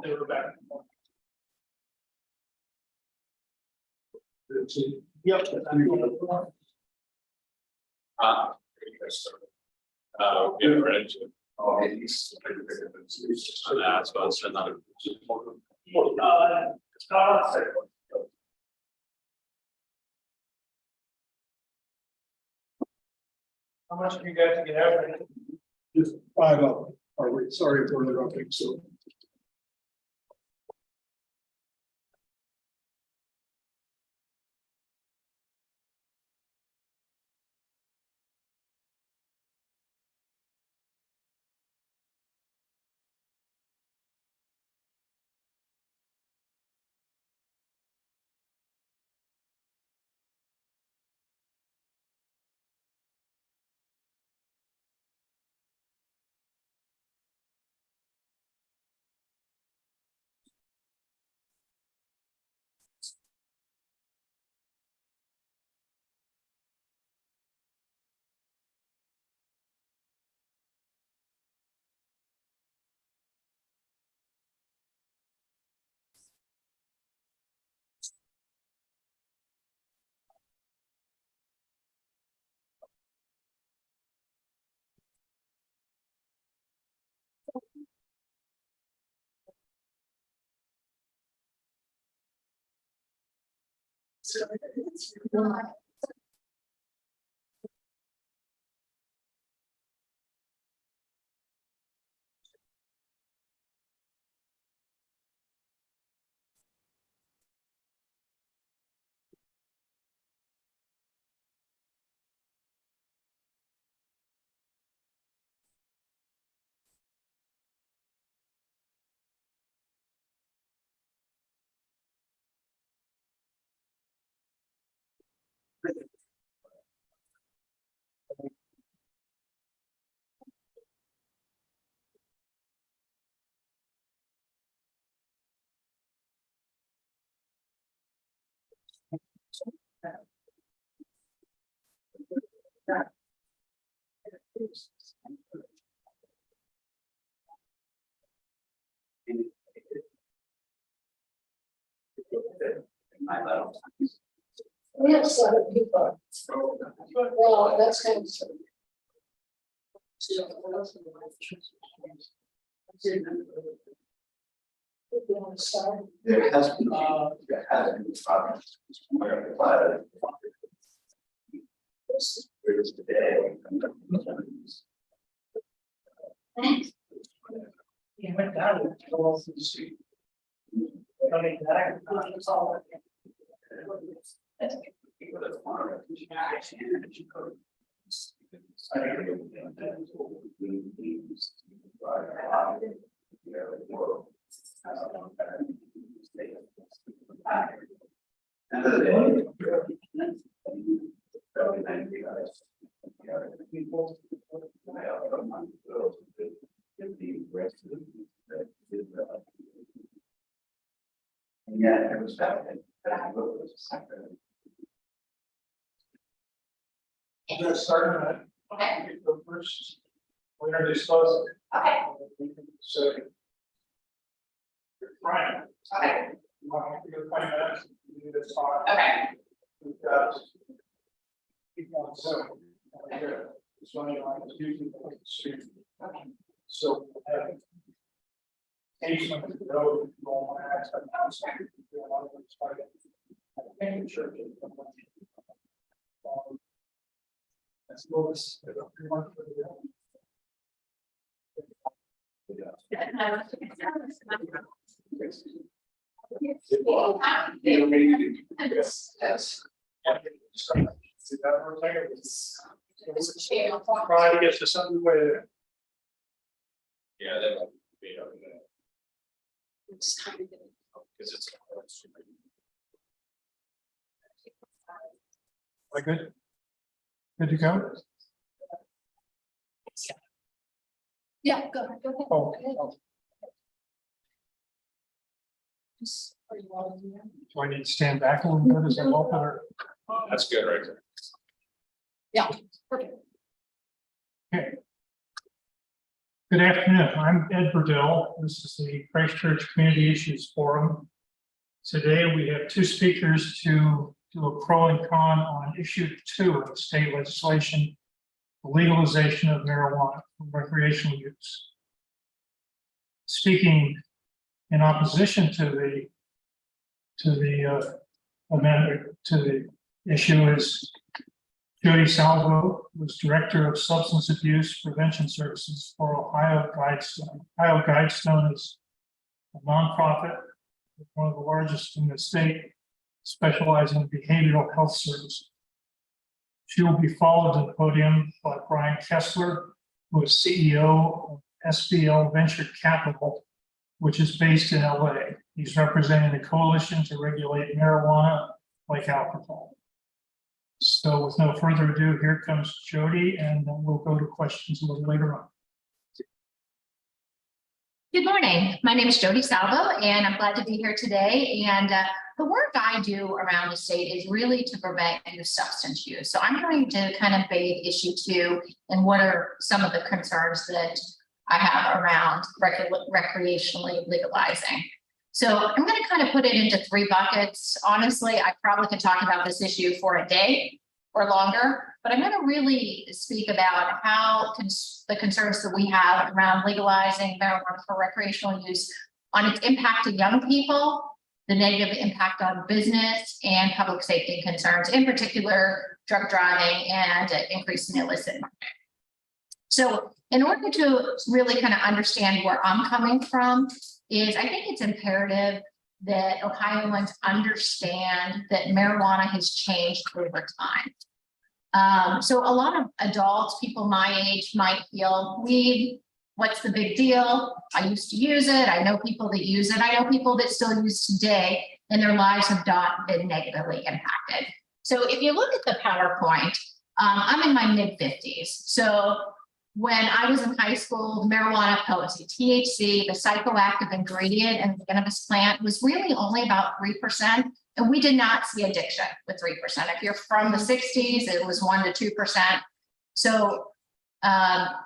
They were back. Yep. Get ready to. Oh, he's. That's about another. How much have you got to get out of it? Just 5 up. Are we sorry for interrupting? So We have 7 people. Well, that's kind of. There has been progress. Whereas today. He went down and go off the street. I mean, that's all. And yet, it was that. I'm gonna start on Okay. that. The first. We're gonna discuss. Okay. So. Brian. Okay. You want to go 20 minutes? You do this talk. Okay. We've got. People on Zoom. It's only on the YouTube. Okay. So. Patient road, you don't want to ask. That's Louis. Yes, yes. See that for a second? Trying to get to something where. Yeah, they might be over there. Because it's. like good. Good to go. Yeah, go ahead. Oh, Are you all in there? do I need to stand back a little bit as I open or? That's good, right there. Yeah, perfect. Okay. Good afternoon. I'm Ed Burdell. This is the Christchurch Community Issues Forum. Today we have two speakers to do a pro and con on issue 2 of the state legislation, the legalization of marijuana for recreational use. Speaking in opposition to the amendment to the issue is Jody Salvo, who is Director of Substance Abuse Prevention Services for Ohio Guidestone. Ohio Guidestone is a nonprofit, one of the largest in the state, specializing in behavioral health services. She will be followed to the podium by Brian Kessler, who is CEO of SBL Venture Capital, which is based in LA. He's representing the Coalition to Regulate Marijuana like Alcohol. So with no further ado, here comes Jody, and then we'll go to questions a little later on. Good morning. My name is Jody Salvo, and I'm glad to be here today. And the work I do around the state is really to prevent youth substance use. So I'm going to kind of bathe issue 2 and what are some of the concerns that I have around recreationally legalizing. So I'm going to kind of put it into 3 buckets. Honestly, I probably could talk about this issue for a day or longer, but I'm going to really speak about how the concerns that we have around legalizing marijuana for recreational use on its impact to young people, the negative impact on business and public safety concerns, in particular, drug driving and increase in illicit market. So in order to really kind of understand where I'm coming from, is I think it's imperative that Ohioans understand that marijuana has changed over time. So a lot of adults, people my age, might feel weed, what's the big deal? I used to use it. I know people that use it. I know people that still use today, and their lives have not been negatively impacted. So if you look at the PowerPoint, I'm in my mid-50s. So when I was in high school, marijuana potency, THC, the psychoactive ingredient in the cannabis plant was really only about 3%. And we did not see addiction with 3%. If you're from the 60s, it was 1 to 2%. So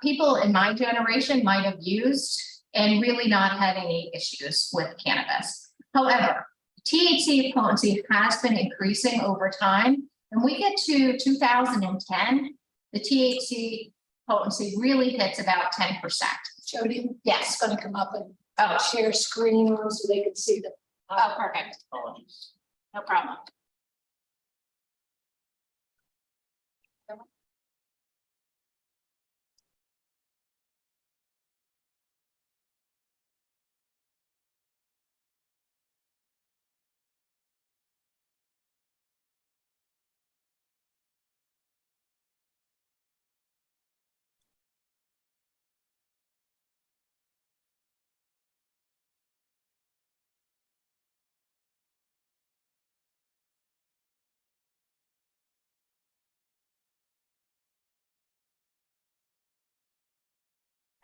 people in my generation might have used and really not had any issues with cannabis. However, THC potency has been increasing over time. And we get to 2010, the THC potency really hits about 10%. Jody, Yes. it's gonna come up and share screen so they can see the. Oh, perfect. Apologies. No problem.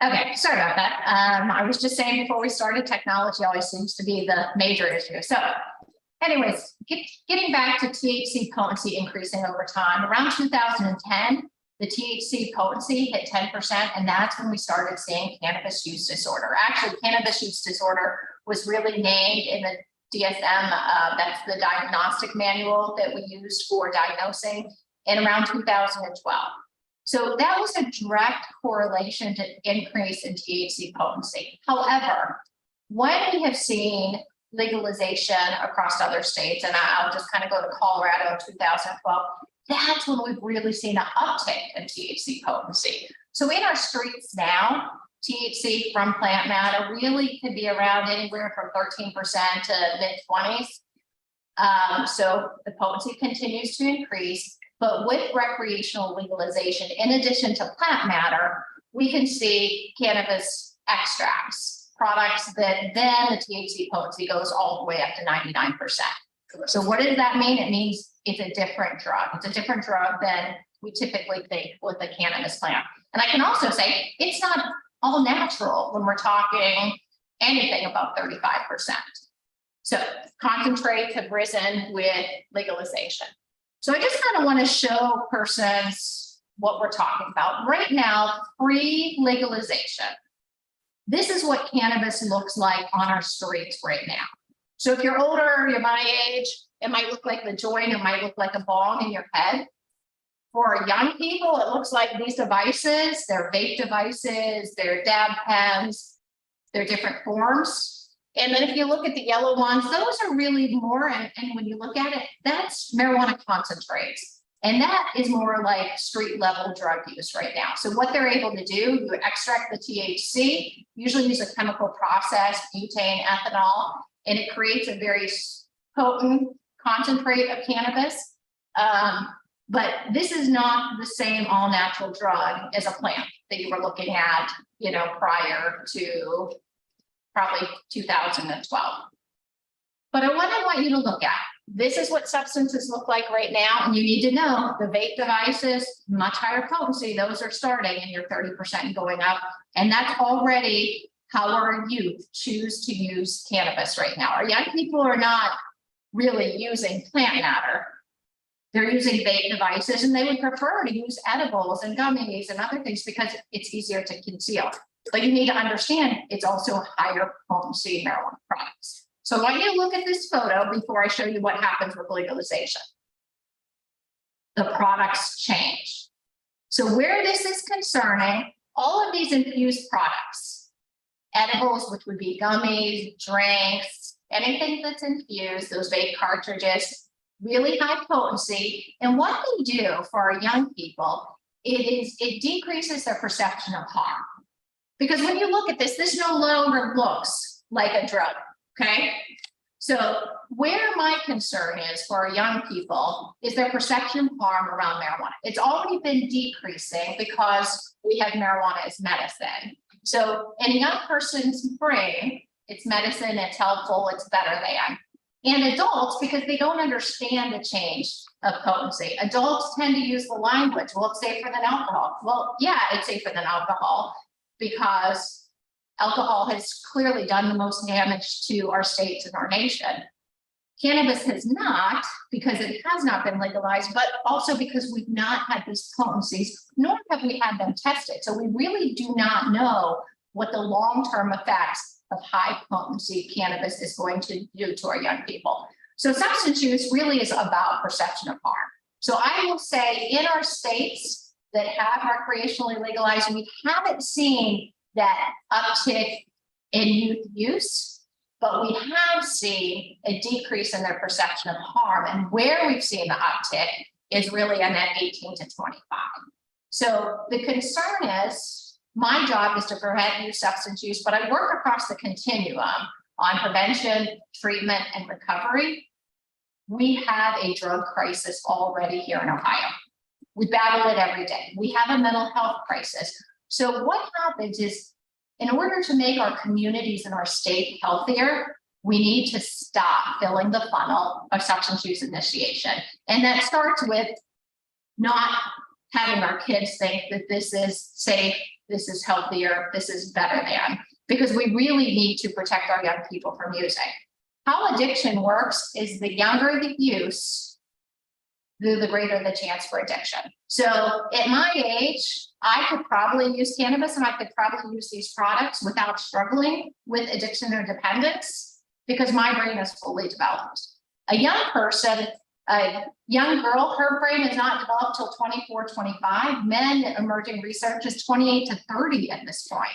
Okay, sorry about that. I was just saying before we started, technology always seems to be the major issue. So anyways, getting back to THC potency increasing over time, around 2010, the THC potency hit 10%, and that's when we started seeing cannabis use disorder. Actually, cannabis use disorder was really named in the DSM, that's the diagnostic manual that we used for diagnosing in around 2012. So that was a direct correlation to increase in THC potency. However, when we have seen legalization across other states, and I'll just kind of go to Colorado in 2012, that's when we've really seen an uptick in THC potency. So in our streets now, THC from plant matter really could be around anywhere from 13% to mid-20s. So the potency continues to increase. But with recreational legalization, in addition to plant matter, we can see cannabis extracts, products that then the THC potency goes all the way up to 99%. So what does that mean? It means it's a different drug. It's a different drug than we typically think with the cannabis plant. And I can also say it's not all natural when we're talking anything above 35%. So concentrates have risen with legalization. So I just kind of want to show persons what we're talking about. Right now, pre-legalization, this is what cannabis looks like on our streets right now. So if you're older, you're my age, it might look like the joint, it might look like a bong in your head. For young people, it looks like these devices, they're vape devices, they're dab pens, they're different forms. And then if you look at the yellow ones, those are really more, and when you look at it, that's marijuana concentrates. And that is more like street level drug use right now. So what they're able to do, you extract the THC, usually use a chemical process, butane, ethanol, and it creates a very potent concentrate of cannabis. But this is not the same all natural drug as a plant that you were looking at, you know, prior to probably 2012. But what I want you to look at, this is what substances look like right now. And you need to know the vape devices, much higher potency, those are starting and you're 30% going up. And that's already how our youth choose to use cannabis right now. Our young people are not really using plant matter. They're using vape devices and they would prefer to use edibles and gummies and other things because it's easier to conceal. But you need to understand it's also higher potency marijuana products. So I want you to look at this photo before I show you what happens with legalization. The products change. So where this is concerning, all of these infused products, edibles, which would be gummies, drinks, anything that's infused, those vape cartridges, really high potency. And what they do for our young people, it decreases their perception of harm. Because when you look at this, this no longer looks like a drug, okay? So where my concern is for our young people is their perception of harm around marijuana. It's already been decreasing because we have marijuana as medicine. So in a young person's brain, it's medicine, it's helpful, it's better than. And adults, because they don't understand the change of potency. Adults tend to use the language, well, it's safer than alcohol. Well, yeah, it's safer than alcohol because alcohol has clearly done the most damage to our states and our nation. Cannabis has not, because it has not been legalized, but also because we've not had these potencies, nor have we had them tested. So we really do not know what the long-term effects of high potency cannabis is going to do to our young people. So substance use really is about perception of harm. So I will say in our states that have recreationally legalized, we haven't seen that uptick in youth use, but we have seen a decrease in their perception of harm. And where we've seen the uptick is really in that 18 to 25. So the concern is, my job is to prevent youth substance use, but I work across the continuum on prevention, treatment, and recovery. We have a drug crisis already here in Ohio. We battle it every day. We have a mental health crisis. So what happens is, in order to make our communities and our state healthier, we need to stop filling the funnel of substance use initiation. And that starts with not having our kids think that this is safe, this is healthier, this is better than, because we really need to protect our young people from using. How addiction works is the younger the use, the greater the chance for addiction. So at my age, I could probably use cannabis and I could probably use these products without struggling with addiction or dependence because my brain is fully developed. A young person, a young girl, her brain is not developed till 24, 25. Men, emerging research is 28 to 30 at this point.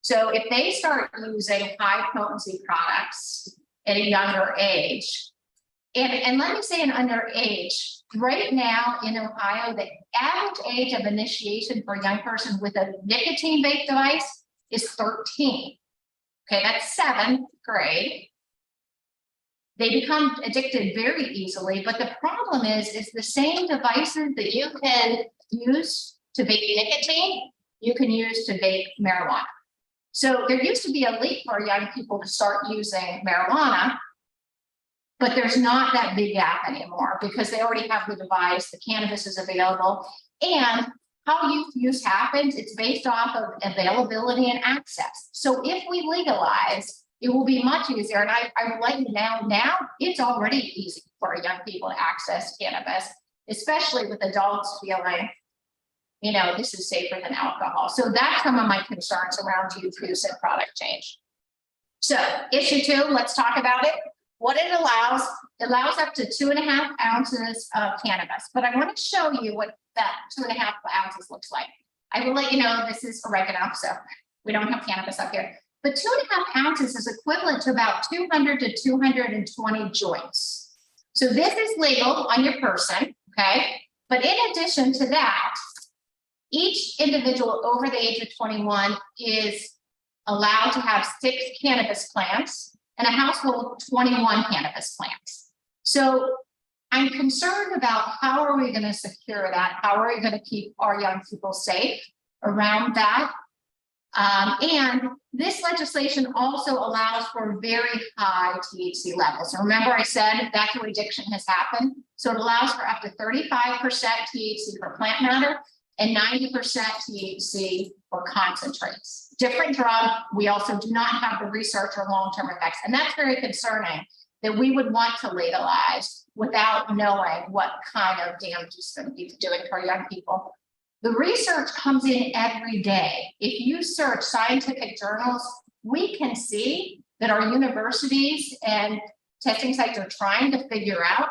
So if they start using high potency products at a younger age, and let me say an underage, right now in Ohio, the average age of initiation for a young person with a nicotine vape device is 13. Okay, that's 7th grade. They become addicted very easily, but the problem is the same devices that you can use to vape nicotine, you can use to vape marijuana. So there used to be a leap for young people to start using marijuana, but there's not that big gap anymore because they already have the device, the cannabis is available, and how youth use happens, it's based off of availability and access. So if we legalize, it will be much easier. And I will let you know now, it's already easy for young people to access cannabis, especially with adults feeling you know, this is safer than alcohol. So that's some of my concerns around youth use and product change. So issue 2, let's talk about it. What it allows up to 2.5 ounces of cannabis, but I want to show you what that 2.5 ounces looks like. I will let you know this is oregano, so we don't have cannabis up here. But 2.5 ounces is equivalent to about 200 to 220 joints. So this is legal on your person, okay? But in addition to that, each individual over the age of 21 is allowed to have 6 cannabis plants and a household of 21 cannabis plants. So I'm concerned about how are we going to secure that? How are we going to keep our young people safe around that? And this legislation also allows for very high THC levels. And remember, I said bacterial addiction has happened. So it allows for up to 35% THC for plant matter and 90% THC for concentrates. Different drug. We also do not have the research or long-term effects. And that's very concerning that we would want to legalize without knowing what kind of damage it's going to be doing to our young people. The research comes in every day. If you search scientific journals, we can see that our universities and testing sites are trying to figure out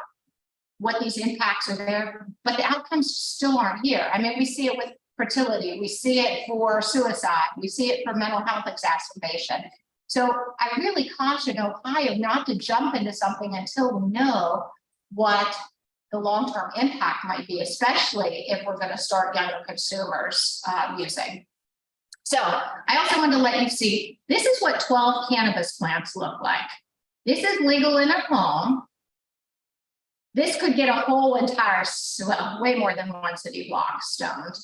what these impacts are there, but the outcomes still aren't here. I mean, we see it with fertility, we see it for suicide, we see it for mental health exacerbation. So I really caution Ohio not to jump into something until we know what the long-term impact might be, especially if we're going to start younger consumers using. So I also wanted to let you see, this is what 12 cannabis plants look like. This is legal in a home. This could get a whole entire, well, way more than one city block stoned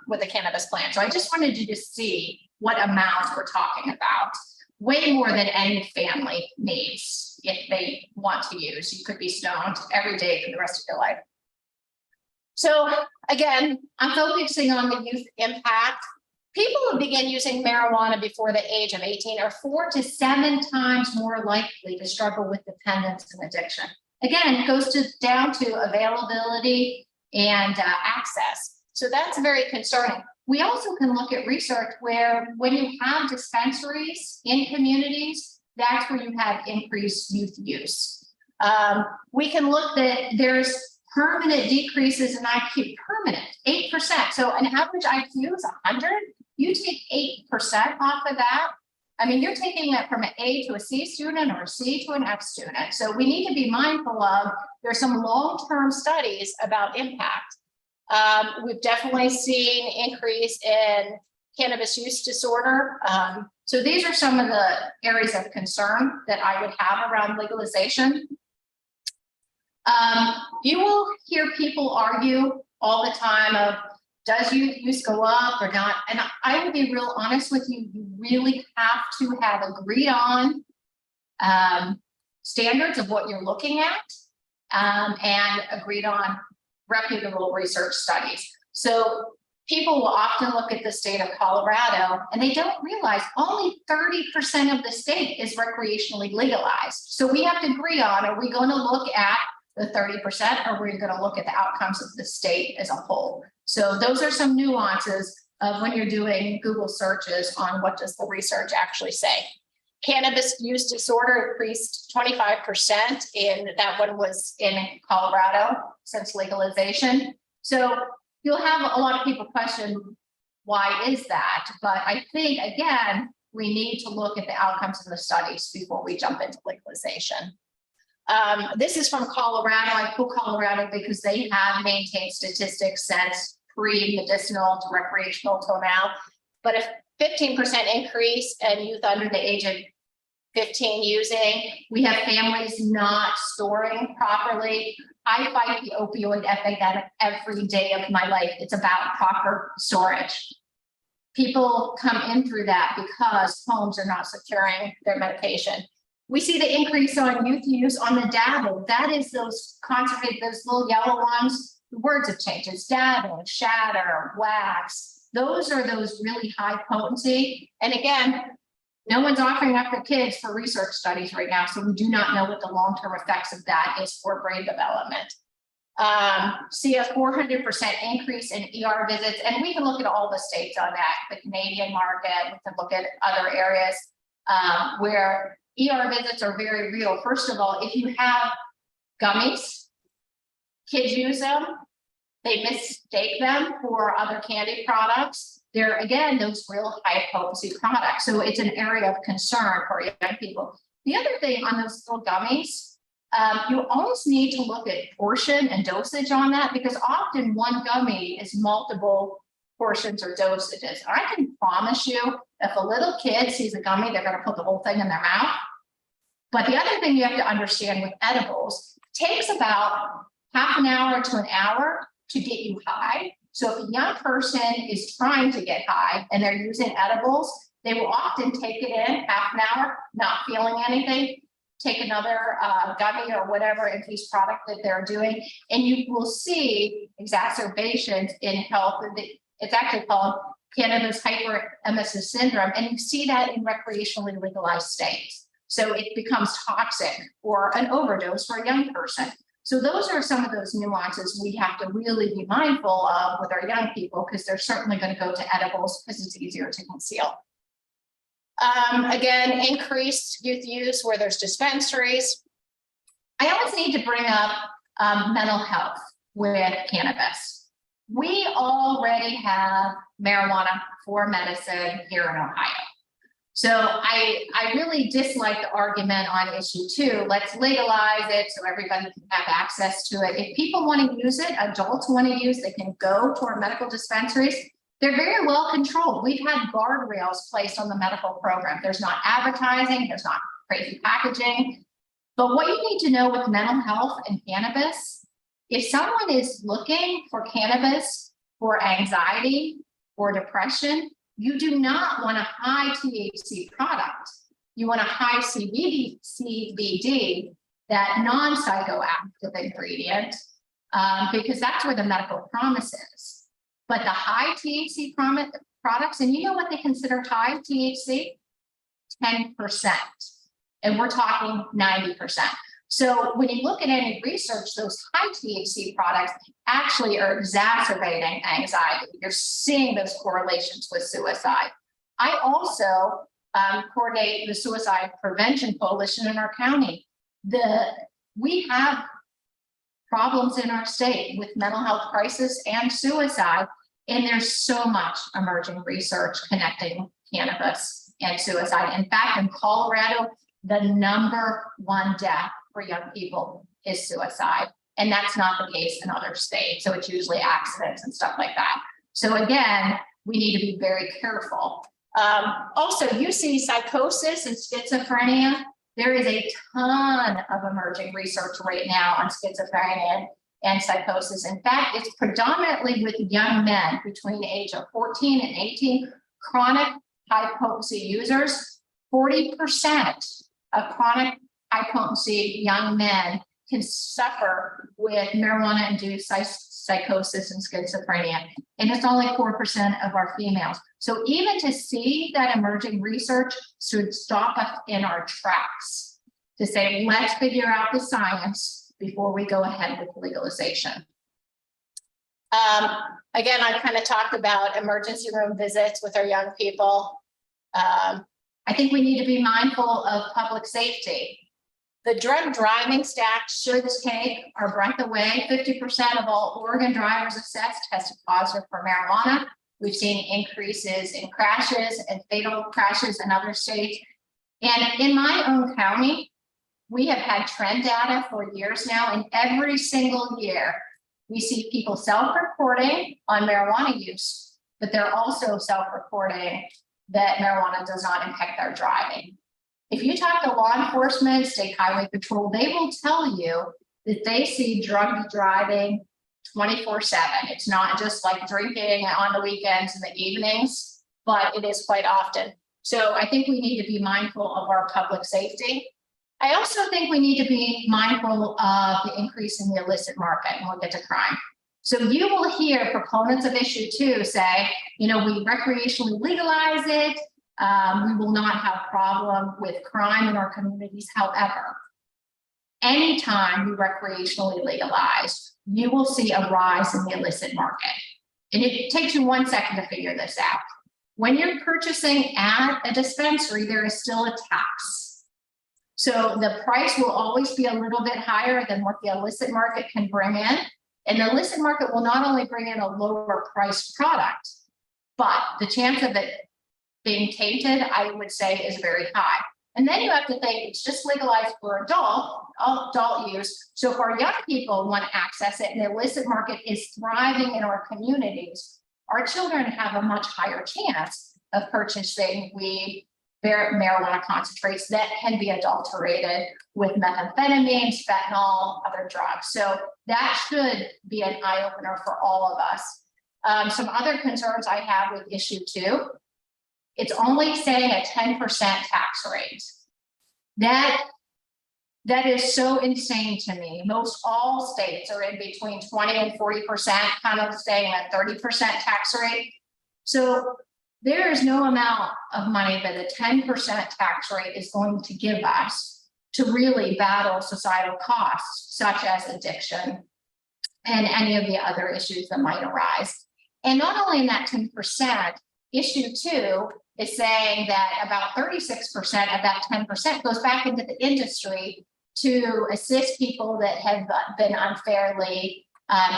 with a cannabis plant. So I just wanted you to see what amounts we're talking about. Way more than any family needs if they want to use. You could be stoned every day for the rest of your life. So again, I'm focusing on the youth impact. People who begin using marijuana before the age of 18 are 4 to 7 times more likely to struggle with dependence and addiction. Again, it goes down to availability and access. So that's very concerning. We also can look at research where when you have dispensaries in communities, that's where you have increased youth use. We can look that there's permanent decreases in IQ, permanent, 8%. So an average IQ is 100. You take 8% off of that. I mean, you're taking that from an A to a C student or a C to an F student. So we need to be mindful of, there's some long-term studies about impact. We've definitely seen increase in cannabis use disorder. So these are some of the areas of concern that I would have around legalization. You will hear people argue all the time of, does youth use go up or not? And I will be real honest with you, you really have to have agreed on standards of what you're looking at and agreed on reputable research studies. So people will often look at the state of Colorado and they don't realize only 30% of the state is recreationally legalized. So we have to agree on, are we going to look at the 30% or are we going to look at the outcomes of the state as a whole? So those are some nuances of when you're doing Google searches on what does the research actually say. Cannabis use disorder increased 25% in that one was in Colorado since legalization. So you'll have a lot of people question, why is that? But I think, again, we need to look at the outcomes of the studies before we jump into legalization. This is from Colorado. I pull Colorado because they have maintained statistics since pre-medicinal to recreational till now. But a 15% increase in youth under the age of 15 using. We have families not storing properly. I fight the opioid epidemic every day of my life. It's about proper storage. People come in through that because homes are not securing their medication. We see the increase on youth use on the dabbing. That is those concentrated, those little yellow ones. The words have changed. It's dabbing, shatter, wax. Those are those really high potency. And again, no one's offering up their kids for research studies right now, so we do not know what the long-term effects of that is for brain development. see a 400% increase in ER visits, and we can look at all the states on that, the Canadian market, we can look at other areas where ER visits are very real. First of all, if you have gummies, kids use them, they mistake them for other candy products. They're, again, those real high potency products. So it's an area of concern for young people. The other thing on those little gummies, you almost need to look at portion and dosage on that, because often one gummy is multiple portions or dosages. I can promise you, if a little kid sees a gummy, they're going to put the whole thing in their mouth. But the other thing you have to understand with edibles, it takes about half an hour to an hour to get you high. So if a young person is trying to get high and they're using edibles, they will often take it in half an hour, not feeling anything, take another gummy or whatever infused product that they're doing, and you will see exacerbations in health. It's actually called cannabis hyperemesis syndrome, and you see that in recreationally legalized states. So it becomes toxic or an overdose for a young person. So those are some of those nuances we have to really be mindful of with our young people, because they're certainly going to go to edibles because it's easier to conceal. Again, increased youth use where there's dispensaries. I always need to bring up mental health with cannabis. We already have marijuana for medicine here in Ohio. So I really dislike the argument on issue 2. Let's legalize it so everybody can have access to it. If people want to use it, adults want to use, they can go to our medical dispensaries. They're very well controlled. We've had guardrails placed on the medical program. There's not advertising, there's not crazy packaging. But what you need to know with mental health and cannabis, if someone is looking for cannabis for anxiety or depression, you do not want a high THC product. You want a high CBD, that non-psychoactive ingredient, because that's where the medical promise is. But the high THC products, and you know what they consider high THC? 10%. And we're talking 90%. So when you look at any research, those high THC products actually are exacerbating anxiety. You're seeing those correlations with suicide. I also coordinate the Suicide Prevention Coalition in our county. We have problems in our state with mental health crisis and suicide, and there's so much emerging research connecting cannabis and suicide. In fact, in Colorado, the #1 death for young people is suicide, and that's not the case in other states. So it's usually accidents and stuff like that. So again, we need to be very careful. Also, you see psychosis and schizophrenia. There is a ton of emerging research right now on schizophrenia and psychosis. In fact, it's predominantly with young men between the age of 14 and 18, chronic high potency users. 40% of chronic high potency young men can suffer with marijuana induced psychosis and schizophrenia. And it's only 4% of our females. So even to see that emerging research should stop us in our tracks to say, let's figure out the science before we go ahead with legalization. Again, I kind of talked about emergency room visits with our young people. I think we need to be mindful of public safety. The drug driving stat should take our breath away. 50% of all Oregon drivers assessed tested positive for marijuana. We've seen increases in crashes and fatal crashes in other states. And in my own county, we have had trend data for years now, and every single year we see people self-reporting on marijuana use, but they're also self-reporting that marijuana does not impact their driving. If you talk to law enforcement, state highway patrol, they will tell you that they see drug driving 24/7. It's not just like drinking on the weekends and the evenings, but it is quite often. So I think we need to be mindful of our public safety. I also think we need to be mindful of the increase in the illicit market when we get to crime. So you will hear proponents of issue 2 say, you know, we recreationally legalize it. We will not have problem with crime in our communities. However, anytime we recreationally legalize, you will see a rise in the illicit market. And it takes you 1 second to figure this out. When you're purchasing at a dispensary, there is still a tax. So the price will always be a little bit higher than what the illicit market can bring in. And the illicit market will not only bring in a lower priced product, but the chance of it being tainted, I would say, is very high. And then you have to think it's just legalized for adult use. So if our young people want to access it and the illicit market is thriving in our communities, our children have a much higher chance of purchasing weed, marijuana concentrates that can be adulterated with methamphetamines, fentanyl, other drugs. So that should be an eye opener for all of us. Some other concerns I have with issue 2. It's only setting a 10% tax rate. That is so insane to me. Most all states are in between 20 and 40%, kind of staying at 30% tax rate. So there is no amount of money that a 10% tax rate is going to give us to really battle societal costs, such as addiction and any of the other issues that might arise. And not only in that 10%, issue 2 is saying that about 36% of that 10% goes back into the industry to assist people that have been unfairly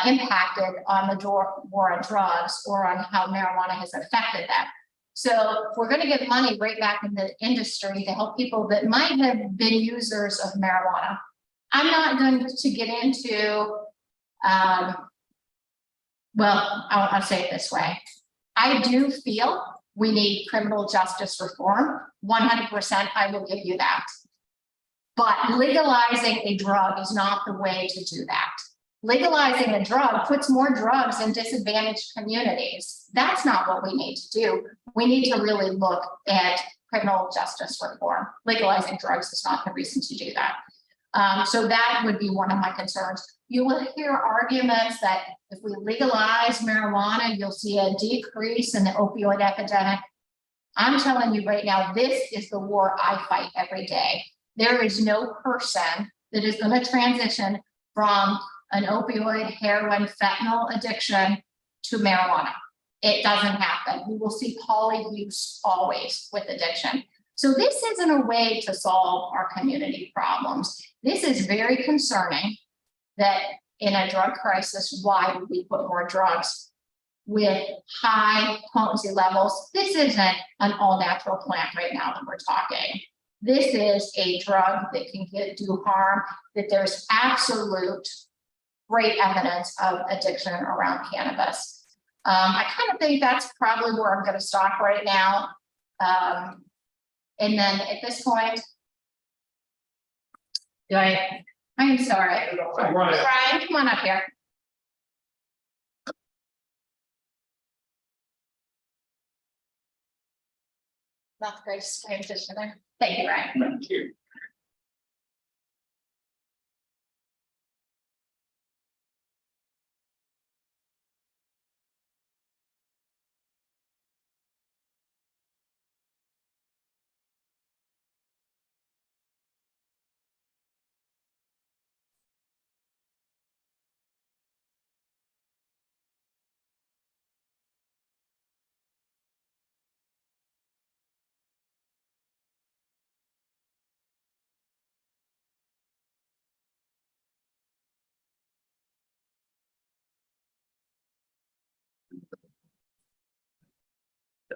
impacted on the war on drugs or on how marijuana has affected them. So we're going to give money right back in the industry to help people that might have been users of marijuana. I'm not going to get into, well, I'll say it this way. I do feel we need criminal justice reform. 100%, I will give you that. But legalizing a drug is not the way to do that. Legalizing a drug puts more drugs in disadvantaged communities. That's not what we need to do. We need to really look at criminal justice reform. Legalizing drugs is not the reason to do that. So that would be one of my concerns. You will hear arguments that if we legalize marijuana, you'll see a decrease in the opioid epidemic. I'm telling you right now, this is the war I fight every day. There is no person that is going to transition from an opioid, heroin, fentanyl addiction to marijuana. It doesn't happen. We will see poly use always with addiction. So this isn't a way to solve our community problems. This is very concerning that in a drug crisis, why would we put more drugs with high potency levels? This isn't an all natural plant right now that we're talking. This is a drug that can do harm, that there's absolute great evidence of addiction around cannabis. I kind of think that's probably where I'm going to stop right now. And then at this point, I'm sorry. Brian, come on up here. Not the greatest transition there. Thank you, Ryan. Thank you.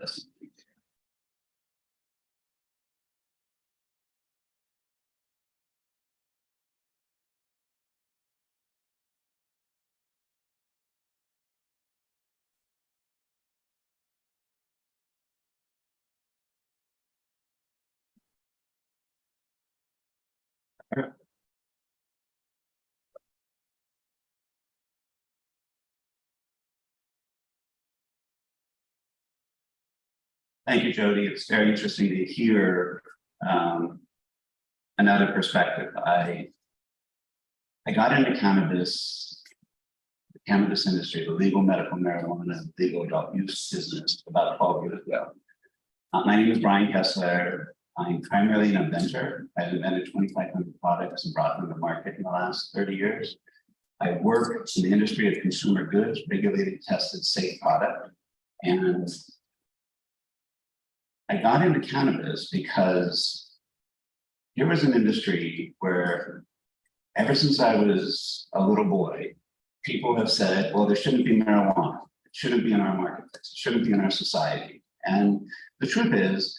Yes. Thank you, Jody. It's very interesting to hear another perspective. I got into cannabis, the cannabis industry, the legal medical marijuana, legal adult use business about 12 years ago. My name is Brian Kessler. I'm primarily an inventor. I've invented 2,500 products and brought them to market in the last 30 years. I work in the industry of consumer goods, regulated, tested, safe product. And I got into cannabis because here was an industry where ever since I was a little boy, people have said, well, there shouldn't be marijuana. It shouldn't be in our marketplace. It shouldn't be in our society. And the truth is,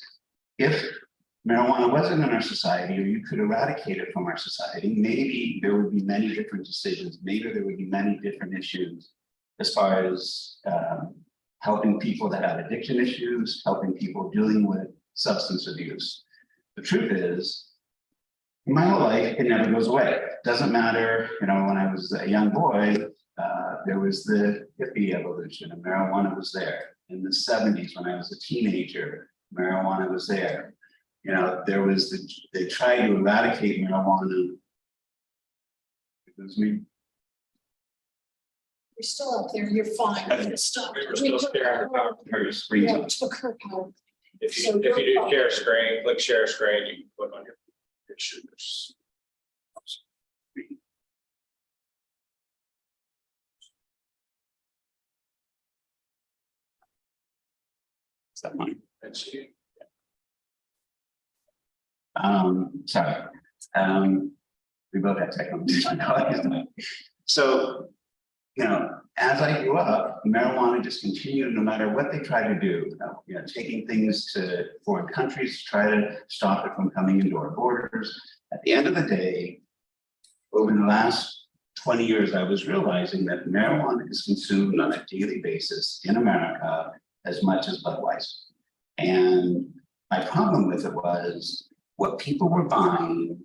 if marijuana wasn't in our society, or you could eradicate it from our society, maybe there would be many different decisions. Maybe there would be many different issues as far as helping people that have addiction issues, helping people dealing with substance abuse. The truth is, in my whole life, it never goes away. Doesn't matter, you know, when I was a young boy, there was the hippie evolution and marijuana was there. In the 70s, when I was a teenager, marijuana was there. You know, there was they tried to eradicate marijuana. It was me. You're still up there, you're fine. We're gonna stop. We were still sharing the Her screen. Yeah, took her out. If you do share screen, click share screen, you can put on your pictures. Is that mine? That's you. Sorry. We both have technology. So, you know, as I grew up, marijuana just continued no matter what they tried to do, you know, taking things to foreign countries to try to stop it from coming into our borders. At the end of the day, over the last 20 years, I was realizing that marijuana is consumed on a daily basis in America as much as Budweiser. And my problem with it was what people were buying,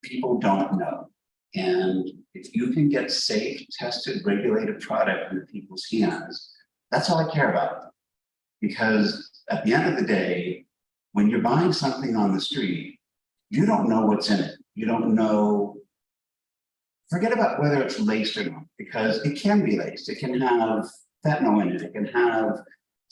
people don't know. And if you can get safe, tested, regulated product in people's hands, that's all I care about. Because at the end of the day, when you're buying something on the street, you don't know what's in it. You don't know, forget about whether it's laced or not, because it can be laced. It can have fentanyl in it. It can have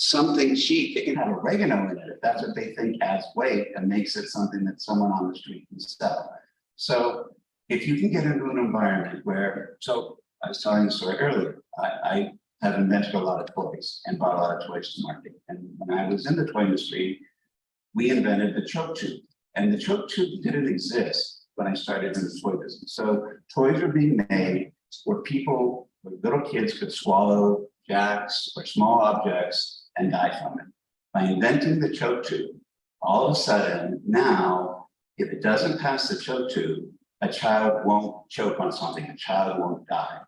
something cheap. It can have oregano in it if that's what they think adds weight and makes it something that someone on the street can sell. So if you can get into an environment where, so I was telling the story earlier, I have invented a lot of toys and brought a lot of toys to market. And when I was in the toy industry, we invented the choke tube. And the choke tube didn't exist when I started in the toy business. So toys were being made where people, where little kids could swallow jacks or small objects and die from it. By inventing the choke tube, all of a sudden now, if it doesn't pass the choke tube, a child won't choke on something, a child won't die.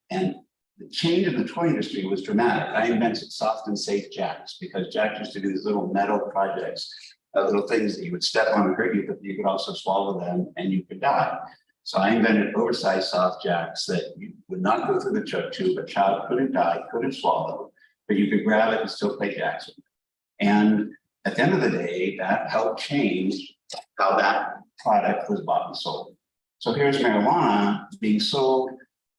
And the change in the toy industry was dramatic. I invented soft and safe jacks because Jack used to do these little metal projects, little things that you would step on and hurt you, but you could also swallow them and you could die. So I invented oversized soft jacks that you would not go through the choke tube, a child couldn't die, couldn't swallow, but you could grab it and still play jacks with it. And at the end of the day, that helped change how that product was bought and sold. So here's marijuana being sold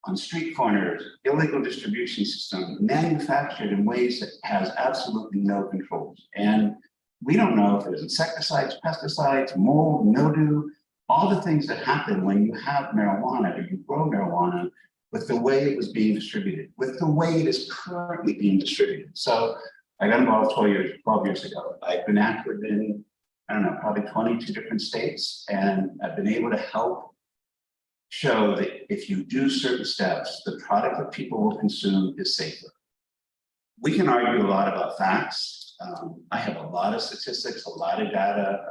on street corners, illegal distribution system, manufactured in ways that has absolutely no controls. And we don't know if there's insecticides, pesticides, mold, mildew, all the things that happen when you have marijuana or you grow marijuana with the way it was being distributed, with the way it is currently being distributed. So I got involved 12 years ago. I've been active in, I don't know, probably 22 different states, and I've been able to help show that if you do certain steps, the product that people will consume is safer. We can argue a lot about facts. I have a lot of statistics, a lot of data.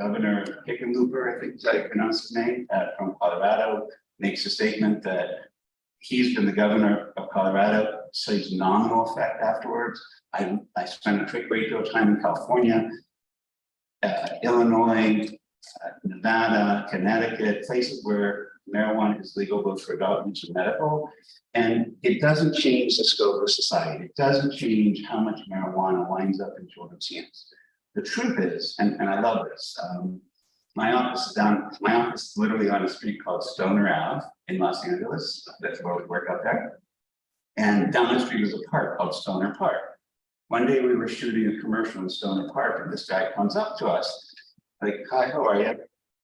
Governor Hickenlooper, I think is how you pronounce his name, from Colorado, makes a statement that he's been the governor of Colorado, sees nominal effect afterwards. I spent a great deal of time in California, Illinois, Nevada, Connecticut, places where marijuana is legal both for adult use and medical. And it doesn't change the scope of society. It doesn't change how much marijuana winds up in children's hands. The truth is, and I love this, my office is literally on a street called Stoner Ave in Los Angeles. That's where we work out there. And down the street is a park called Stoner Park. One day we were shooting a commercial in Stoner Park and this guy comes up to us Like, hi, how are you?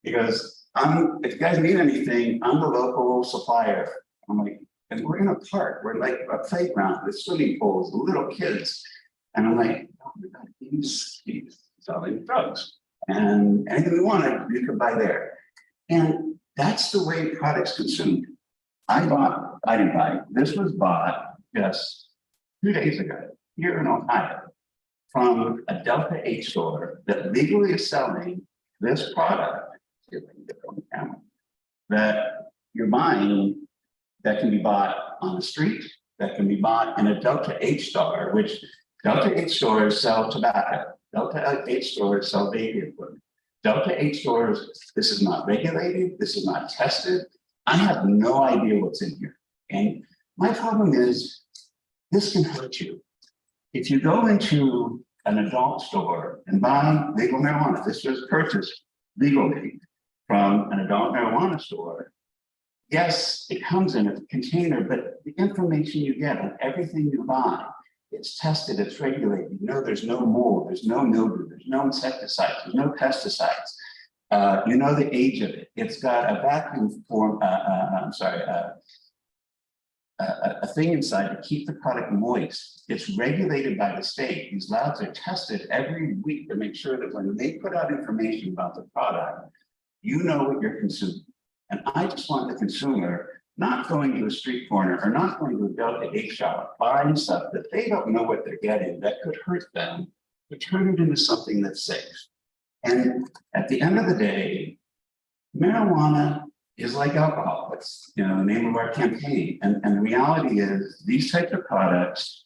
He goes, if you guys need anything, I'm the local supplier. I'm like, and we're in a park, we're like a playground with swimming pools, little kids. And I'm like, oh my God, he's selling drugs. And anything we wanted, you could buy there. And that's the way products consumed. I didn't buy, this was bought just 2 days ago here in Ohio from a Delta 8 store that legally is selling this product. See if I can get it on the camera, that you're buying, that can be bought on the street, that can be bought in a Delta 8 store, which Delta 8 stores sell tobacco. Delta 8 stores sell baby equipment. Delta 8 stores, this is not regulated, this is not tested. I have no idea what's in here. And my problem is, this can hurt you. If you go into an adult store and buy legal marijuana, this was purchased legally from an adult marijuana store. Yes, it comes in a container, but the information you get on everything you buy, it's tested, it's regulated. You know, there's no mold, there's no mildew, there's no insecticides, there's no pesticides. You know the age of it. It's got a vacuum form, a thing inside to keep the product moist. It's regulated by the state. These labs are tested every week to make sure that when they put out information about the product, you know what you're consuming. And I just want the consumer not going to a street corner or not going to a Delta 8 shop, buying stuff that they don't know what they're getting that could hurt them, but turn it into something that's safe. And at the end of the day, marijuana is like alcohol. It's, you know, the name of our campaign. And the reality is these types of products,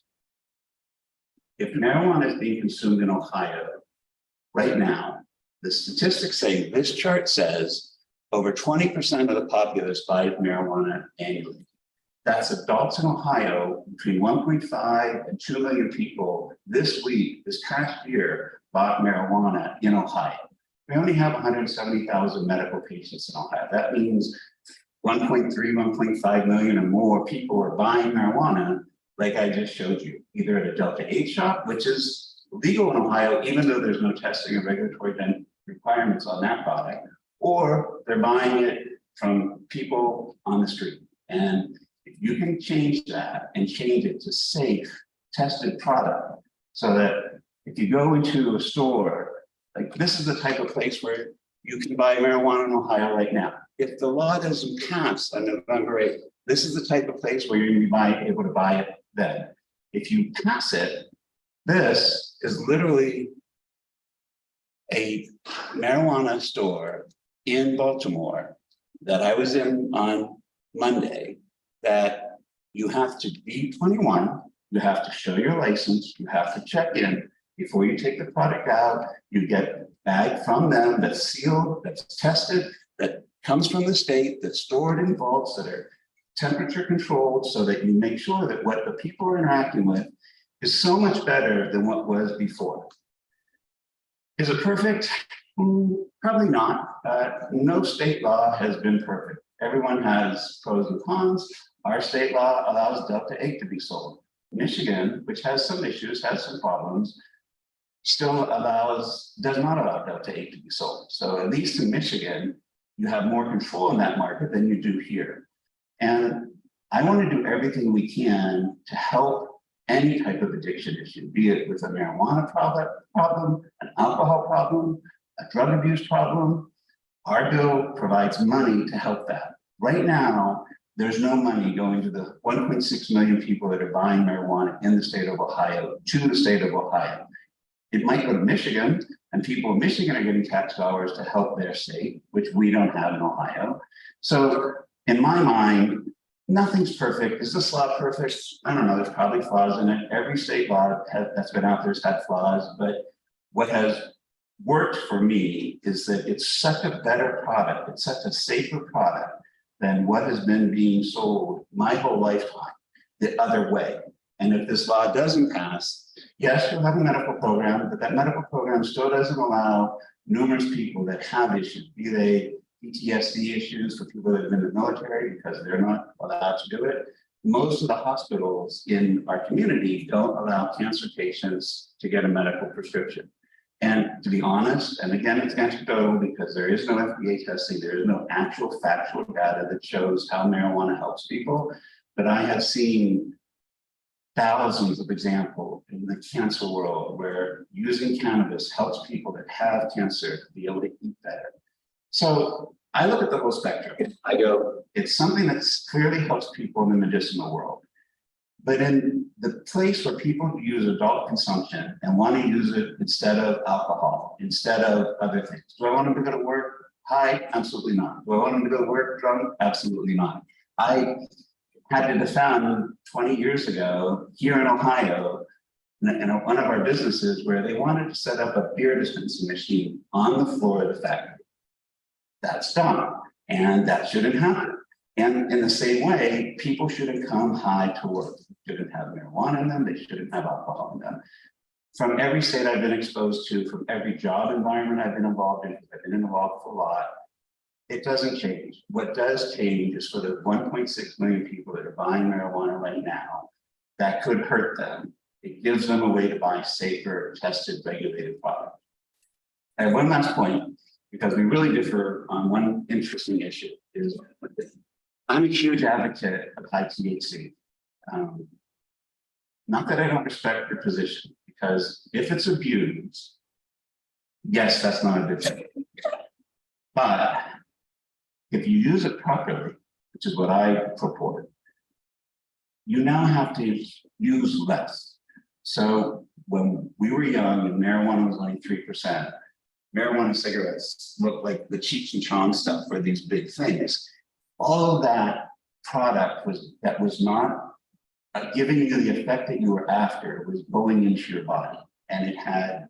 if marijuana is being consumed in Ohio right now, the statistics say, this chart says over 20% of the populace buys marijuana annually. That's adults in Ohio, between 1.5 and 2 million people this week, this past year, bought marijuana in Ohio. We only have 170,000 medical patients in Ohio. That means 1.3, 1.5 million or more people are buying marijuana, like I just showed you, either at a Delta 8 shop, which is legal in Ohio, even though there's no testing or regulatory requirements on that product, or they're buying it from people on the street. And if you can change that and change it to safe, tested product, so that if you go into a store, like this is the type of place where you can buy marijuana in Ohio right now. If the law doesn't pass on November 8th, this is the type of place where you're gonna be able to buy it then. If you pass it, this is literally a marijuana store in Baltimore that I was in on Monday, that you have to be 21, you have to show your license, you have to check in before you take the product out. You get a bag from them that's sealed, that's tested, that comes from the state, that's stored in vaults that are temperature controlled, so that you make sure that what the people are interacting with is so much better than what was before. Is it perfect? Probably not. No state law has been perfect. Everyone has pros and cons. Our state law allows Delta 8 to be sold. Michigan, which has some issues, has some problems, still does not allow Delta 8 to be sold. So at least in Michigan, you have more control in that market than you do here. And I want to do everything we can to help any type of addiction issue, be it with a marijuana problem, an alcohol problem, a drug abuse problem. Our bill provides money to help that. Right now, there's no money going to the 1.6 million people that are buying marijuana in the state of Ohio, to the state of Ohio. It might go to Michigan, and people in Michigan are getting tax dollars to help their state, which we don't have in Ohio. So in my mind, nothing's perfect. Is this law perfect? I don't know, there's probably flaws in it. Every state law that's been out there has had flaws, but what has worked for me is that it's such a better product, it's such a safer product than what has been being sold my whole lifetime the other way. And if this law doesn't pass, yes, you'll have a medical program, but that medical program still doesn't allow numerous people that have issues, be they PTSD issues for people that have been in the military because they're not allowed to do it. Most of the hospitals in our community don't allow cancer patients to get a medical prescription. And to be honest, and again, it's anecdotal because there is no FDA testing, there is no actual factual data that shows how marijuana helps people. But I have seen thousands of examples in the cancer world where using cannabis helps people that have cancer to be able to eat better. So I look at the whole spectrum. I go, it's something that clearly helps people in the medicinal world. But in the place where people use adult consumption and want to use it instead of alcohol, instead of other things. Do I want them to go to work high? Absolutely not. Do I want them to go to work drunk? Absolutely not. I had to defend 20 years ago here in Ohio, in one of our businesses where they wanted to set up a beer dispensing machine on the floor of the factory. That's dumb, and that shouldn't happen. And in the same way, people shouldn't come high to work. They shouldn't have marijuana in them. They shouldn't have alcohol in them. From every state I've been exposed to, from every job environment I've been involved in, I've been involved with a lot, it doesn't change. What does change is for the 1.6 million people that are buying marijuana right now, that could hurt them. It gives them a way to buy safer, tested, regulated products. I have one last point, because we really differ on one interesting issue, is I'm a huge advocate of high THC. Not that I don't respect your position, because if it's abused, yes, that's not a good thing. But if you use it properly, which is what I purport, you now have to use less. So when we were young and marijuana was only 3%, marijuana cigarettes looked like the Cheech and Chong stuff for these big things. All of that product that was not giving you the effect that you were after was going into your body, and it had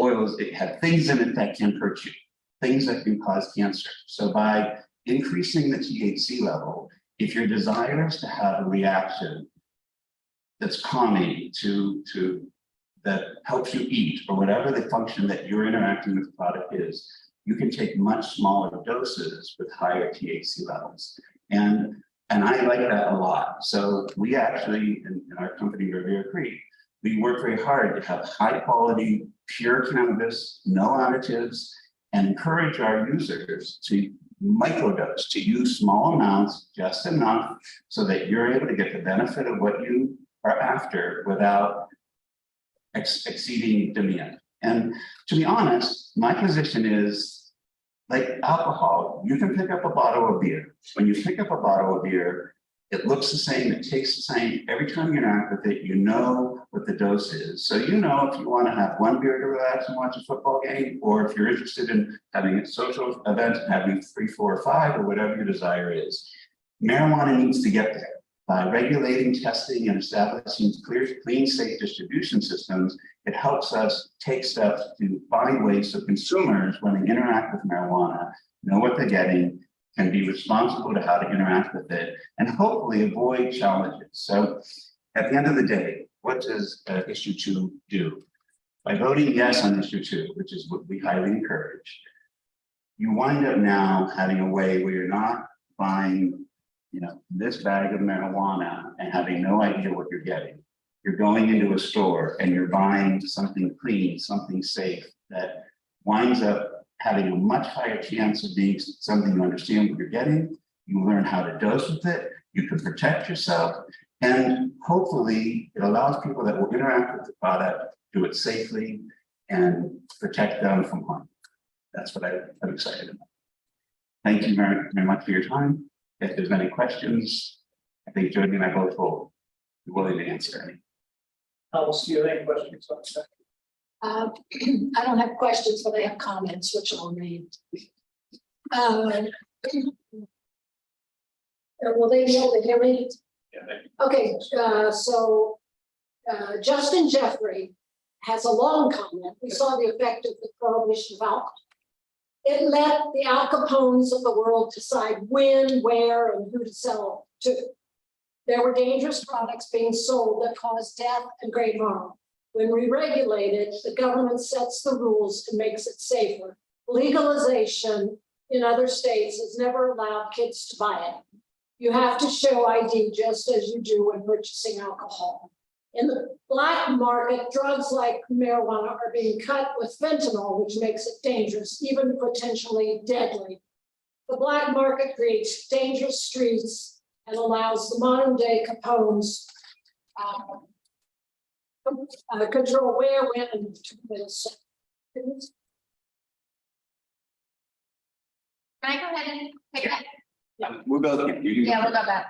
oils, it had things in it that can hurt you, things that can cause cancer. So by increasing the THC level, if your desire is to have a reaction that's calming to that helps you eat, or whatever the function that you're interacting with the product is, you can take much smaller doses with higher THC levels. And I like that a lot. So we actually, in our company, Revere Creek, we work very hard to have high quality, pure cannabis, no additives, and encourage our users to microdose, to use small amounts, just enough, so that you're able to get the benefit of what you are after without exceeding demand. And to be honest, my position is, like alcohol, you can pick up a bottle of beer. When you pick up a bottle of beer, it looks the same, it tastes the same. Every time you interact with it, you know what the dose is. So you know if you want to have one beer to relax and watch a football game, or if you're interested in having a social event and having 3, 4, or 5, or whatever your desire is. Marijuana needs to get there. By regulating, testing, and establishing clean, safe distribution systems, it helps us take steps to find ways so consumers, when they interact with marijuana, know what they're getting, can be responsible to how to interact with it, and hopefully avoid challenges. So at the end of the day, what does issue 2 do? By voting yes on issue 2, which is what we highly encourage, you wind up now having a way where you're not buying this bag of marijuana and having no idea what you're getting. You're going into a store and you're buying something clean, something safe, that winds up having a much higher chance of being something you understand what you're getting. You learn how to dose with it. You can protect yourself. And hopefully it allows people that will interact with the product, do it safely, and protect them from harm. That's what I'm excited about. Thank you very, very much for your time. If there's any questions, I think Jody and I both will be willing to answer any. Alice, do you have any questions on that? I don't have questions, but I have comments, which I'll read. Will they be able to hear me? Yeah, thank you. Okay, so Justin Jeffrey has a long comment. We saw the effect of the prohibition of alcohol. It let the Al Capones of the world decide when, where, and who to sell to. There were dangerous products being sold that caused death and great harm. When we regulate it, the government sets the rules and makes it safer. Legalization in other states has never allowed kids to buy it. You have to show ID just as you do when purchasing alcohol. In the black market, drugs like marijuana are being cut with fentanyl, which makes it dangerous, even potentially deadly. The black market creates dangerous streets and allows the modern day Capones control where, when, and to commit assault. Can I go ahead and take that? We'll go, you can. Yeah, we'll go back.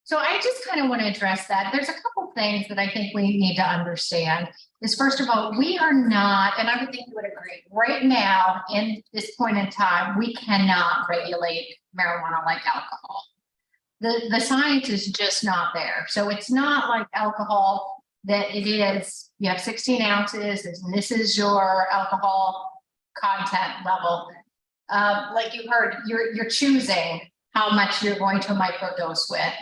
So I just kind of want to address that. There's a couple things that I think we need to understand. Is first of all, we are not, and I would think you would agree, right now, in this point in time, we cannot regulate marijuana like alcohol. The science is just not there. So it's not like alcohol that it is, you have 16 ounces, and this is your alcohol content level. Like you heard, you're choosing how much you're going to microdose with.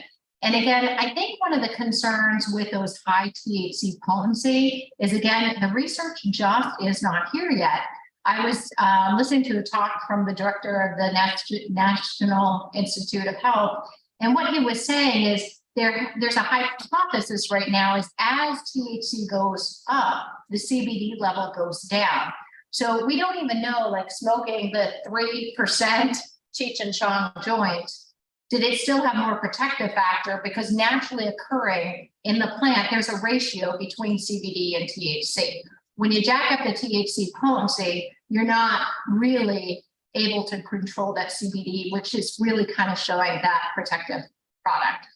And again, I think one of the concerns with those high THC potency is, again, the research just is not here yet. I was listening to a talk from the director of the National Institute of Health, and what he was saying is there's a hypothesis right now is as THC goes up, the CBD level goes down. So we don't even know, like smoking the 3% Cheech and Chong joint, did it still have more protective factor? Because naturally occurring in the plant, there's a ratio between CBD and THC. When you jack up the THC potency, you're not really able to control that CBD, which is really kind of showing that protective product.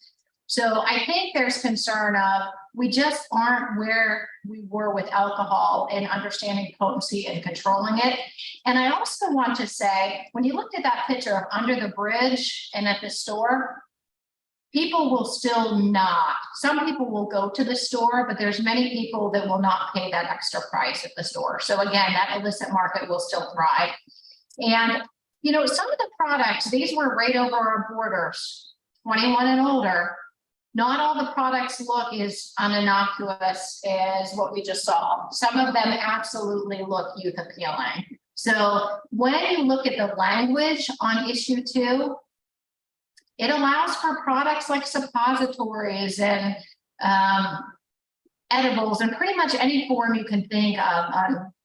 So I think there's concern of we just aren't where we were with alcohol in understanding potency and controlling it. And I also want to say, when you looked at that picture of under the bridge and at the store, people will still not, some people will go to the store, but there's many people that will not pay that extra price at the store. So again, that illicit market will still thrive. And, you know, some of the products, these were right over our borders, 21 and older. Not all the products look as uninnocuous as what we just saw. Some of them absolutely look youth appealing. So when you look at the language on issue 2, it allows for products like suppositories and edibles and pretty much any form you can think of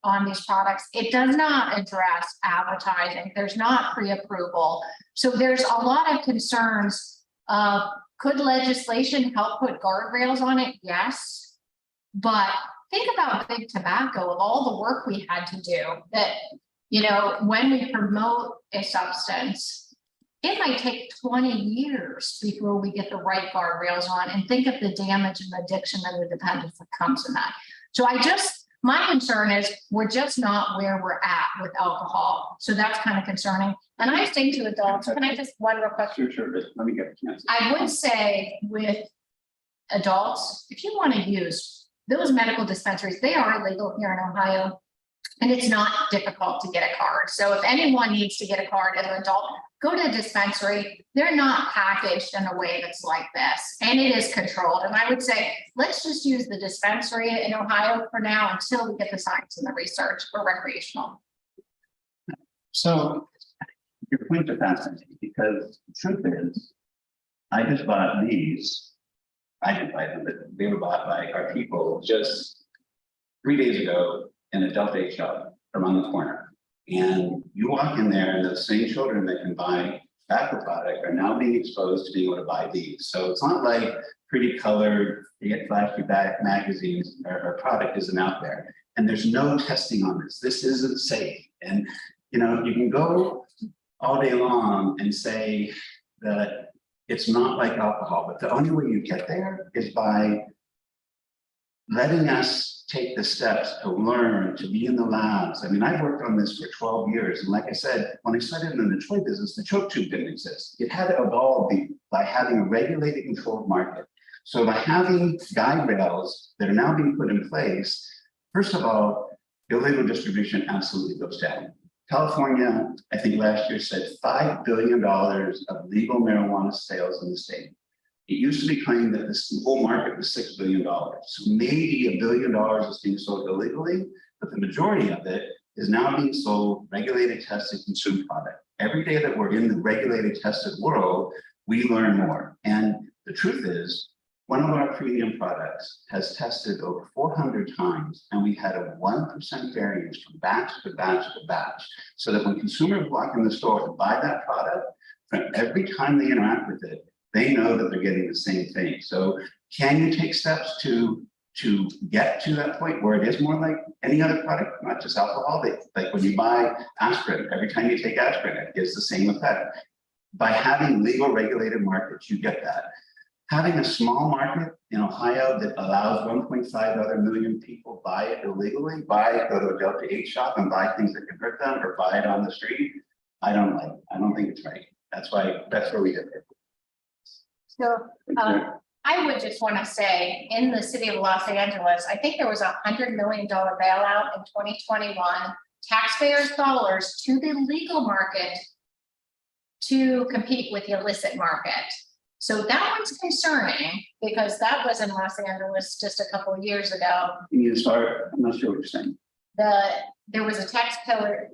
on these products. It does not address advertising. There's not pre-approval. So there's a lot of concerns of, could legislation help put guardrails on it? Yes. But think about big tobacco, of all the work we had to do that, you know, when we promote a substance, it might take 20 years before we get the right guardrails on, and think of the damage and addiction and the dependence that comes in that. So my concern is we're just not where we're at with alcohol. So that's kind of concerning. And I say to adults, can I just one real quick? Sure, let me get a chance. I would say with adults, if you want to use those medical dispensaries, they are illegal here in Ohio, and it's not difficult to get a card. So if anyone needs to get a card as an adult, go to a dispensary. They're not packaged in a way that's like this, and it is controlled. And I would say, let's just use the dispensary in Ohio for now until we get the science and the research for recreational. So your points are fascinating, because the truth is, I just bought these. I didn't buy them, but they were bought by our people just 3 days ago in a Delta 8 shop around the corner. And you walk in there, and those same children that can buy tobacco product are now being exposed to being able to buy these. So it's not like pretty colored, you get flashy back magazines, or product isn't out there. And there's no testing on this. This isn't safe. And you know, you can go all day long and say that it's not like alcohol, but the only way you get there is by letting us take the steps to learn, to be in the labs. I mean, I've worked on this for 12 years. And like I said, when I started in the toy business, the choke tube didn't exist. It had to evolve by having a regulated, controlled market. So by having guide rails that are now being put in place, first of all, illegal distribution absolutely goes down. California, I think last year said $5 billion of legal marijuana sales in the state. It used to be claimed that this whole market was $6 billion. So maybe $1 billion is being sold illegally, but the majority of it is now being sold regulated, tested, consumed product. Every day that we're in the regulated, tested world, we learn more. And the truth is, One of our premium products has tested over 400 times, and we had a 1% variance from batch to batch to batch. So that when consumers walk in the store and buy that product, from every time they interact with it, they know that they're getting the same thing. So can you take steps to get to that point where it is more like any other product, not just alcohol? Like when you buy aspirin, every time you take aspirin, it gives the same effect. By having legal regulated markets, you get that. Having a small market in Ohio that allows 1.5 other million people buy it illegally, go to a Delta 8 shop and buy things that can hurt them, or buy it on the street, I don't think it's right. That's where we get it. So, I would just want to say, in the city of Los Angeles, I think there was $100 million bailout in 2021, taxpayers' dollars to the legal market to compete with the illicit market. So that one's concerning, because that was in Los Angeles just a couple of years ago. Can you start? I'm not sure what you're saying. There was a taxpayer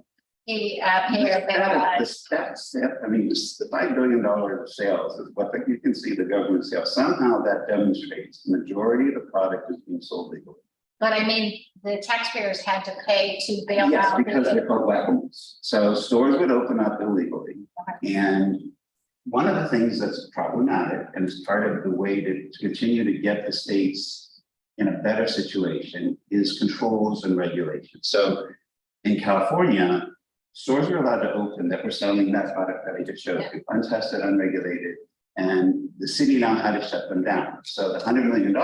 bailout. The steps, I mean, the $5 billion of sales is what you can see the government sales. Somehow that demonstrates the majority of the product is being sold legally. But I mean, the taxpayers had to pay to bail Yes, out. because they're called whack-a-moles. So stores would open up illegally. And one of the things that's problematic, and it's part of the way to continue to get the states in a better situation, is controls and regulations. So in California, stores are allowed to open that were selling that product that I just showed you, untested, unregulated, and the city now had to shut them down. So the $100 million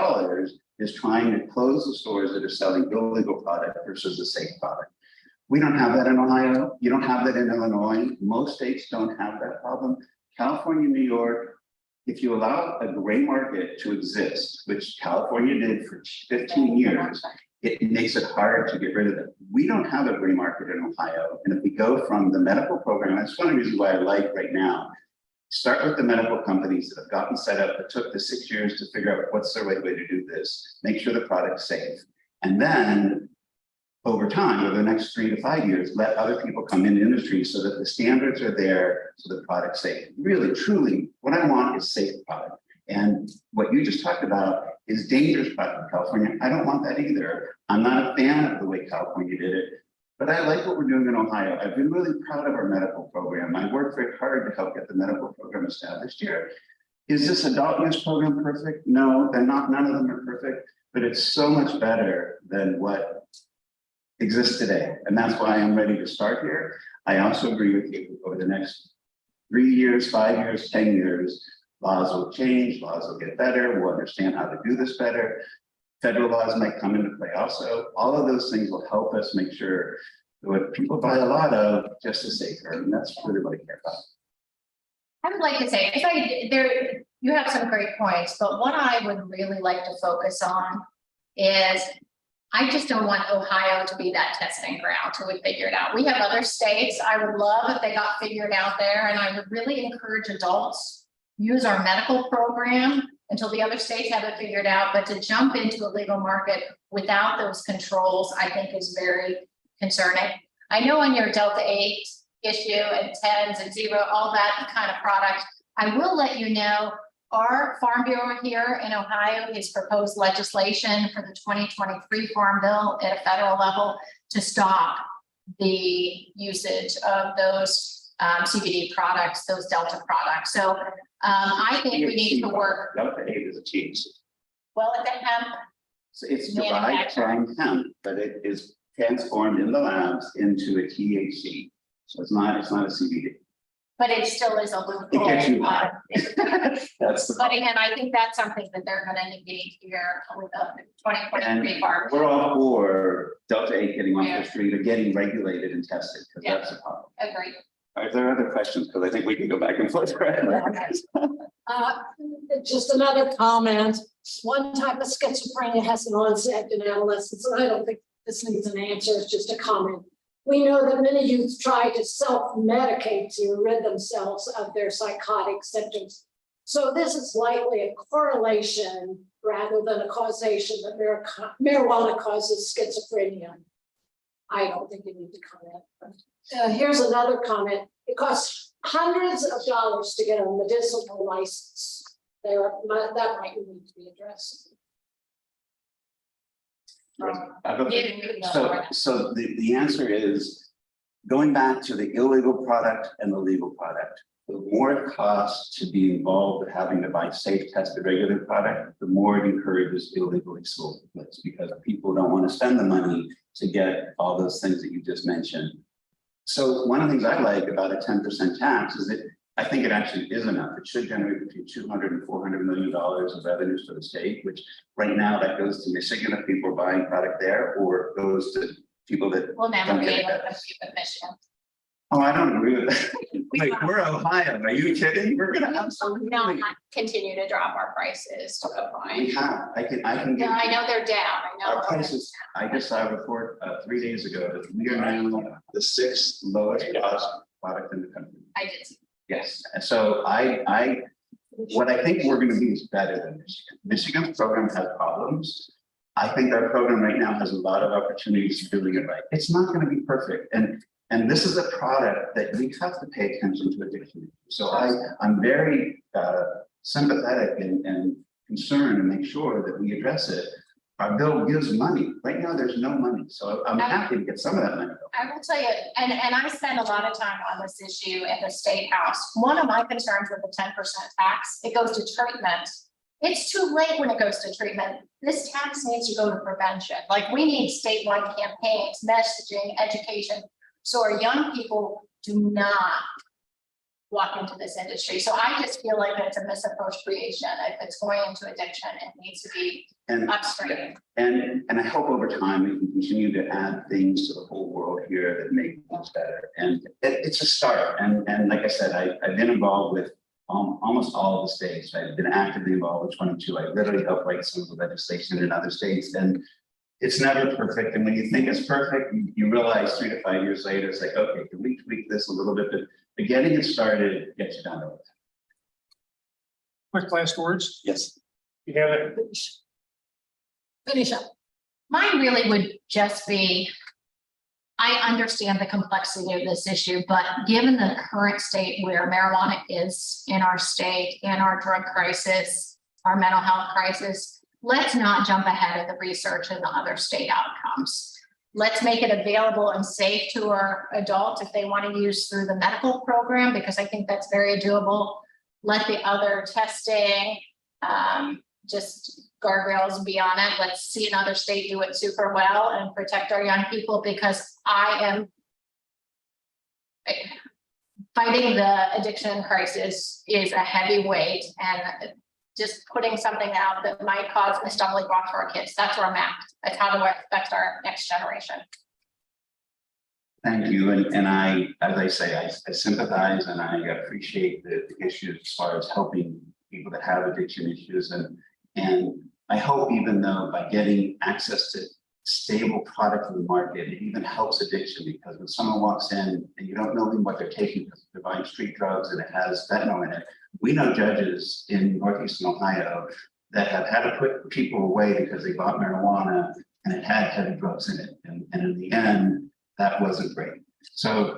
is trying to close the stores that are selling illegal product versus a safe product. We don't have that in Ohio. You don't have that in Illinois. Most states don't have that problem. California, New York, if you allow a gray market to exist, which California did for 15 years, it makes it hard to get rid of it. We don't have a gray market in Ohio. And if we go from the medical program, that's one of the reasons why I like right now, start with the medical companies that have gotten set up, that took the 6 years to figure out what's the right way to do this, make sure the product's safe. And then over time, over the next 3 to 5 years, let other people come in the industry so that the standards are there, so the product's safe. Really, truly, what I want is safe product. And what you just talked about is dangerous product in California. I don't want that either. I'm not a fan of the way California did it, but I like what we're doing in Ohio. I've been really proud of our medical program. I worked very hard to help get the medical program established here. Is this adult use program perfect? No, none of them are perfect, but it's so much better than what exists today. And that's why I'm ready to start here. I also agree with you, over the next 3 years, 5 years, 10 years, laws will change, laws will get better, we'll understand how to do this better. Federal laws might come into play also. All of those things will help us make sure that what people buy a lot of just is safer, and that's really what I care about. I would like to say, because you have some great points, but what I would really like to focus on is, I just don't want Ohio to be that testing ground till we figure it out. We have other states. I would love if they got figured out there, and I would really encourage adults use our medical program until the other states have it figured out. But to jump into a legal market without those controls, I think is very concerning. I know on your Delta 8 issue and 10s and 0, all that kind of product, I will let you know, our Farm Bureau here in Ohio has proposed legislation for the 2023 Farm Bill at a federal level to stop the usage of those CBD products, those Delta products. So I think we need to work. Delta 8 is a THC. Well, at the hemp. So it's derived from hemp, but it is transformed in the labs into a THC. So it's not a CBD. But it still is a loophole. It gets you high. That's the But again, I think that's something that they're going to negate here with the 2023 farm. We're all for Delta 8 getting off the street or getting regulated and tested, because that's a problem. Agreed. Are there other questions? Because I think we can go back and forth. Just another comment. One type of schizophrenia has an onset in adolescence, and I don't think this needs an answer, it's just a comment. We know that many youth try to self-medicate to rid themselves of their psychotic symptoms. So this is likely a correlation rather than a causation that marijuana causes schizophrenia. I don't think you need to comment. Here's another comment. It costs hundreds of dollars to get a medicinal license. that might need to be addressed. So the answer is, going back to the illegal product and the legal product, the more it costs to be involved with having to buy safe, tested, regular product, the more it encourages illegally sold goods, because people don't want to spend the money to get all those things that you just mentioned. So one of the things I like about a 10% tax is that I think it actually is enough. It should generate between $200 and $400 million of revenues for the state, which right now that goes to Michigan if people are buying product there, or it goes to people that. We'll never don't be get able to that. compete with Michigan. Oh, I don't agree with that. Wait, we're Ohio. Are you kidding? We're gonna absolutely. Not continue to drop our prices to go We fine. have, I can. Yeah, I know they're down, I know. Our prices, I just saw a report 3 days ago that we are now the 6th lowest cost product in the country. I did. See. Yes, and so what I think we're gonna be is better than Michigan. Michigan's program has problems. I think our program right now has a lot of opportunities for doing it right. It's not gonna be perfect, and this is a product that we have to pay attention to addiction. So I'm very sympathetic and concerned to make sure that we address it. Our bill gives money. Right now, there's no money, so I'm happy to get some of that money. I will tell you, and I spend a lot of time on this issue at the State House. One of my concerns with the 10% tax, it goes to treatment. It's too late when it goes to treatment. This tax needs to go to prevention. Like, we need statewide campaigns, messaging, education, so our young people do not walk into this industry. So I just feel like it's a misappropriation. If it's going into addiction, it needs to be upstream. And I hope over time we can continue to add things to the whole world here that make things better. And it's a start. And like I said, I've been involved with almost all of the states. I've been actively involved with 22. I literally helped write some of the legislation in other states. And it's never perfect. And when you think it's perfect, you realize 3 to 5 years later, it's like, okay, can we tweak this a little bit? But getting it started gets you down the road. Quick last words. Yes. You have it. Finish up. Mine really would just be, I understand the complexity of this issue, but given the current state where marijuana is in our state, in our drug crisis, our mental health crisis, let's not jump ahead of the research and the other state outcomes. Let's make it available and safe to our adults if they want to use through the medical program, because I think that's very doable. Let the other testing, just guardrails be on it. Let's see another state do it super well and protect our young people, because I am fighting the addiction crisis is a heavy weight, and just putting something out that might cause a stumbling block for our kids. That's where I'm at. That's how it affects our next generation. Thank you. And I, as I say, I sympathize and I appreciate the issues as far as helping people that have addiction issues. And I hope, even though by getting access to stable product in the market, it even helps addiction, because when someone walks in and you don't know even what they're taking, because they're buying street drugs and it has fentanyl in it. We know judges in Northeastern Ohio that have had to put people away because they bought marijuana and it had heavy drugs in it. And in the end, that wasn't great. So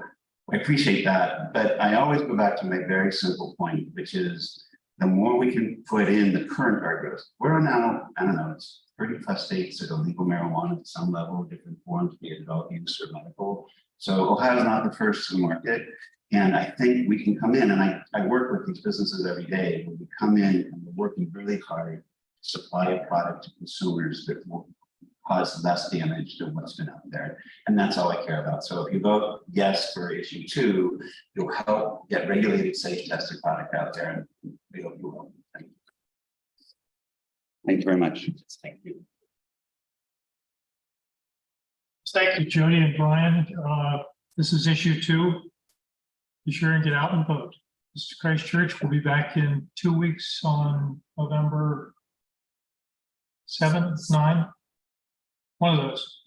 I appreciate that. But I always go back to my very simple point, which is the more we can put in the current guardrails. We're now, I don't know, it's 30+ states that are legal marijuana at some level, different forms, be it adult use or medical. So Ohio is not the first to the market. And I think we can come in, and I work with these businesses every day. When we come in and we're working really hard to supply a product to consumers that will cause less damage than what's been out there. And that's all I care about. So if you vote yes for issue 2, you'll help get regulated, safe, tested product out there. And we hope you will. Thank you very much. Thank you. Thank you, Jody and Brian. This is issue 2. Be sure and get out and vote. Mr. Christ Church will be back in 2 weeks on November 7th, 9th. One of those.